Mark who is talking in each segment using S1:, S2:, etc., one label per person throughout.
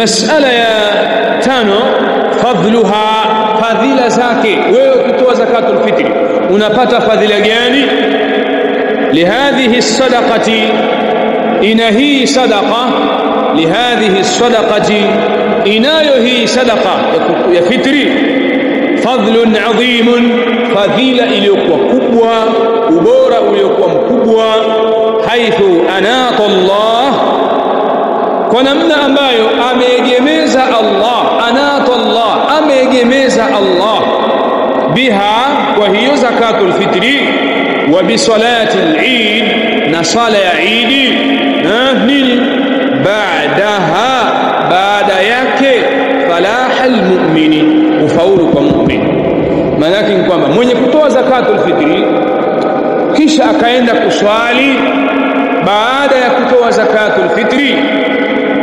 S1: mas'ala ya tano fadluha fadhila zake wewe ukitoa zakatul fitri unapata fadhila gani lihadhihi as-sadaqati ina hii sadaqa lihadhihi as-sadaqati inayo hii sadaqa ya fitri fadlun adhimun fadhila iliyokuwa kubwa ubora uliokuwa mkubwa haithu anata Allah kwa namna ambayo ameegemeza Allah anata Allah ameegemeza Allah biha kwa hiyo zakatul fitri wa bi salati al-eid na sala ya Eid nini baadaha baada yake falahal mu'mini ufaulu kwa mu'min maana yake ni kwamba mwenye kutoa zakatul fitri kisha akaenda kuswali baada ya kutoa zakatul fitri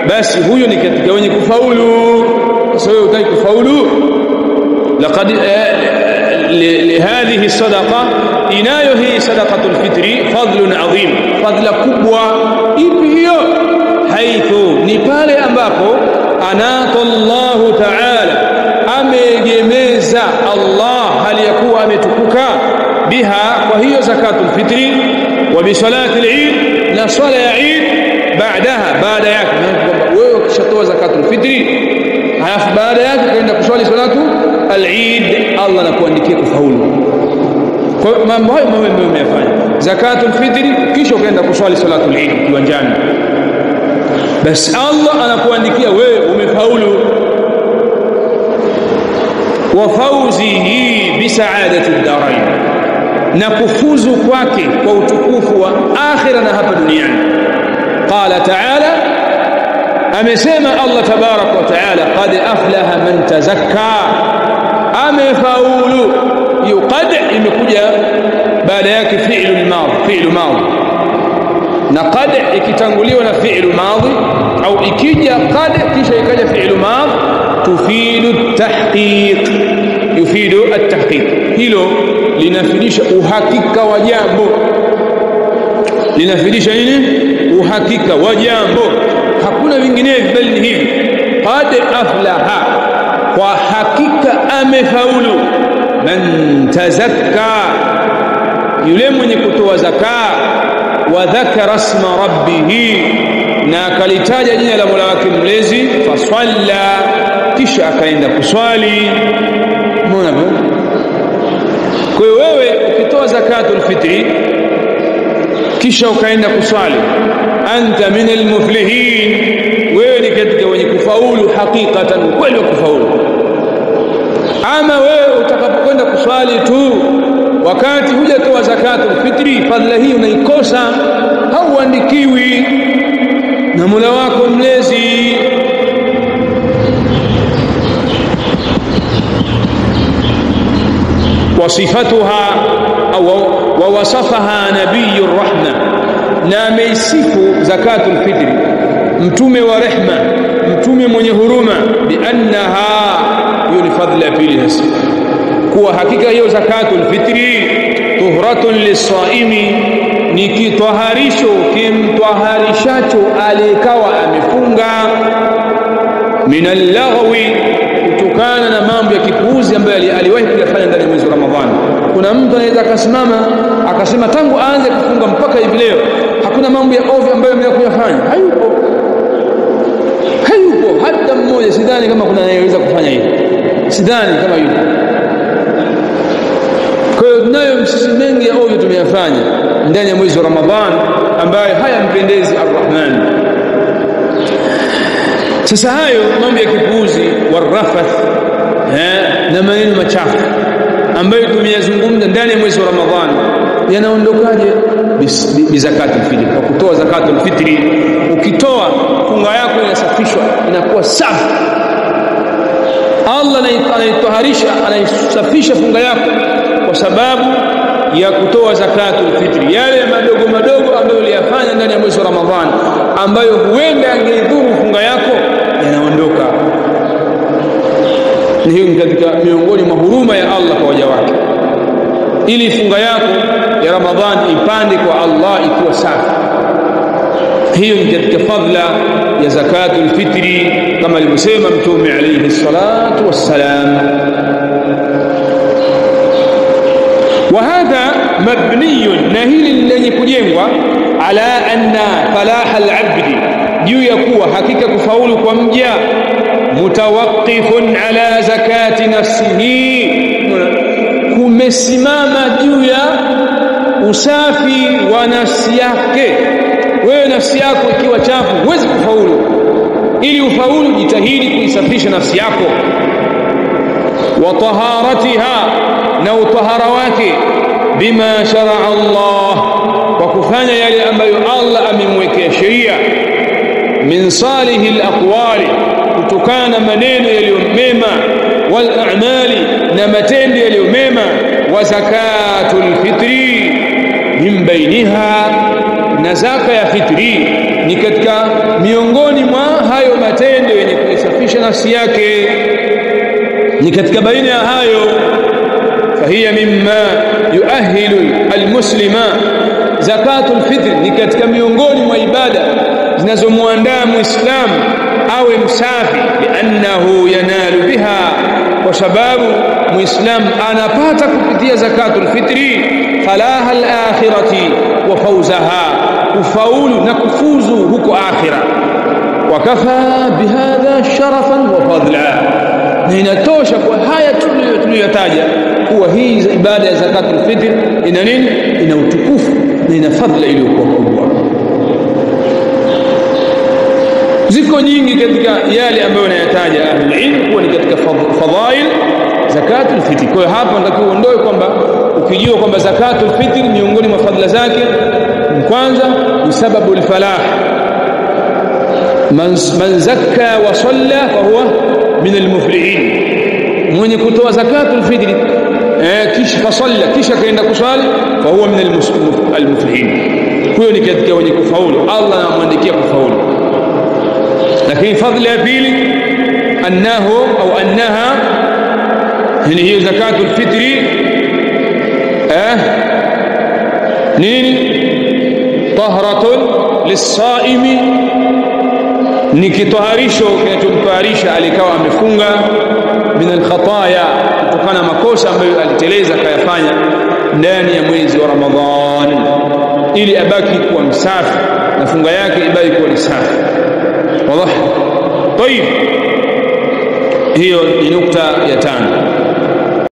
S1: basi huyo ni katika wenye kufaulu sio wewe utaki kufaulu laqad لهذه الصدقه inayo hii sadaqatul fitri fadlun adhim fadla kubwa ipi hiyo haithu ni pale ambapo anata Allah ta'ala amegemeza Allah hali yakuwa ametukuka biha kwa hiyo zakatul fitri wa bi salati al-eid na swala ya Eid baada yake wewe ukishatoa zakatul fitri halafu baada yake kaenda kuswali salatu al-Eid Allah anakuandikia kufaulu kwa mambo hayo umeyafanya zakatul fitri kisha ukaenda kuswali salatul Eid kiwanjani basi Allah anakuandikia wewe umefaulu wa fawzihi bi sa'adati ad-darain na kufuzu kwake kwa utukufu wa akhira na hapa duniani qala ta'ala amesema Allah tabarak wa ta'ala qad aflaha man tazakka amefaulu yuqad imekuja baada yake fi'lu madhi na qad ikitanguliwa na fi'lu madhi au ikija qad kisha ikaja fi'lu madhi tufidu at-tahqiq yufidu at-tahqiq hilo linafidisha uhakika wa jambo linafidisha nini uhakika wa jambo hakuna vinginevyo bali ni hivi qad aflaha kwa hakika amefaulu man tazakka yule mwenye kutoa zakaa wa dhakara isma rabbih na akalitaja jina la Mola wake mlezi fasalla kisha akaenda kuswali umeona bwana kwa hiyo wewe ukitoa zakatul fitri kisha ukaenda kuswali anta minal muflihin wewe ni katika wenye kufaulu hakikatan kweli kufaulu ama wewe utakapokwenda kuswali tu wakati hujatoa zakatul fitri fadhila hii unaikosa hauandikiwi na Mola wako mlezi wasifatuha au wawasafaha nabiyur rahma na ameisifu zakatul fitri mtume wa rehma mtume mwenye huruma bi annaha hiyo ni fadhila ya pili hasa kuwa hakika hiyo zakatul fitri tuhratun lisaimi ni kitwaharisho kimtwaharishacho alikawa amefunga minal laghwi kutokana na mambo ya kipuuzi ambayo aliwahi kuyafanya ndani ya mwezi wa Ramadhani kuna mtu anaweza akasimama akasema tangu aanze kufunga mpaka hivi leo hakuna mambo ya ovyo ambayo ameyafanya hayupo hata mmoja sidhani kama kuna anayeweza kufanya hivyo sidhani kama yupo kwa hiyo tunayo msisi mengi ya ovyo tumeyafanya ndani ya mwezi wa Ramadhani ambayo hayampendezi Ar-Rahman sasa hayo mambo ya kipuuzi warafath na maneno machafu ambayo tumeyazungumza ndani ya mwezi wa Ramadhani yanaondokaje bizakatul fitri kwa kutoa zakatul fitri ukitoa funga yako inasafishwa inakuwa safi Allah anaitoharisha anaisafisha funga yako kwa sababu ya kutoa zakatul fitri yale madogo ambayo uliyafanya ndani ya mwezi wa Ramadhani ambayo huenda angedhuru funga yako yanaondoka na hiyo ni katika miongoni mwa huruma ya Allah kwa waja wake ili funga yako ya Ramadhani ipande kwa Allah ikiwa safi hiyo ni katika fadla ya zakatul fitri kama alivyosema Mtume alayhi salatu wassalam. وهذا مبني نهيل lenye kujengwa ala anna falah al-abd juu ya kuwa hakika kufaulu kwa mja mutawaqqifun ala zakati nafsihi, kumesimama juu ya usafi wa nafsi yake. Wewe nafsi yako ikiwa chafu huwezi kufaulu. Ili ufaulu jitahidi kuisafisha nafsi yako. Wa taharatiha, na utahara wake, bima shar'a Allah, kwa kufanya yale ambayo Allah amemwekea sheria, min salihil aqwali, kutokana maneno yaliyo mema, wal a'mali, na matendo yaliyo mema, wa zakatul fitri min bainiha, na zaka ya fitri ni katika miongoni mwa hayo matendo yenye kuisafisha nafsi yake, ni katika baina ya hayo. Fahiya mimma yuahilu almuslima, zakatul fitr ni katika miongoni mwa ibada zinazomuandaa muislamu awe msafi, liannahu yanalu biha, kwa sababu muislamu anapata kupitia zakatul fitri falaha al-akhirati wa fawzaha, kufaulu na kufuzu huko akhira. Wakafa bihadha sharafan wa fadla, na inatosha kwa haya tuliyotaja kuwa hii ibada ya zakatul fitr ina nini? Ina utukufu na ina fadla iliyokuwa kubwa. Ziko nyingi katika yale ambayo nayataja ahlul ilm kuwa ni katika fadhail zakatul fitr. Kwa hiyo hapa nataka uondoe kwamba ukijua kwamba zakatul fitr miongoni mwa fadhila zake kwanza ni sababu al-falah, man zakka wa salla fa huwa min al-muflihin, mwenye kutoa zakatul fitr kisha fasalla kisha kaenda kusali fa huwa min al-muflihin, huyo ni katika wenye kufaulu, Allah anamwandikia kufaulu. Lakini fadhila ya pili annahu au annaha, hiyo zakatul fitri nini? Tahratun lis-saimi, ni kitoharisho kinachomtaharisha alikawa amefunga, min al-khataya, kutokana makosa ambayo aliteleza kayafanya ndani ya mwezi wa Ramadhan, ili abaki kuwa msafi na funga yake ibaki kuwa safi. Wazi? Tayeb, hiyo ni nukta ya 5.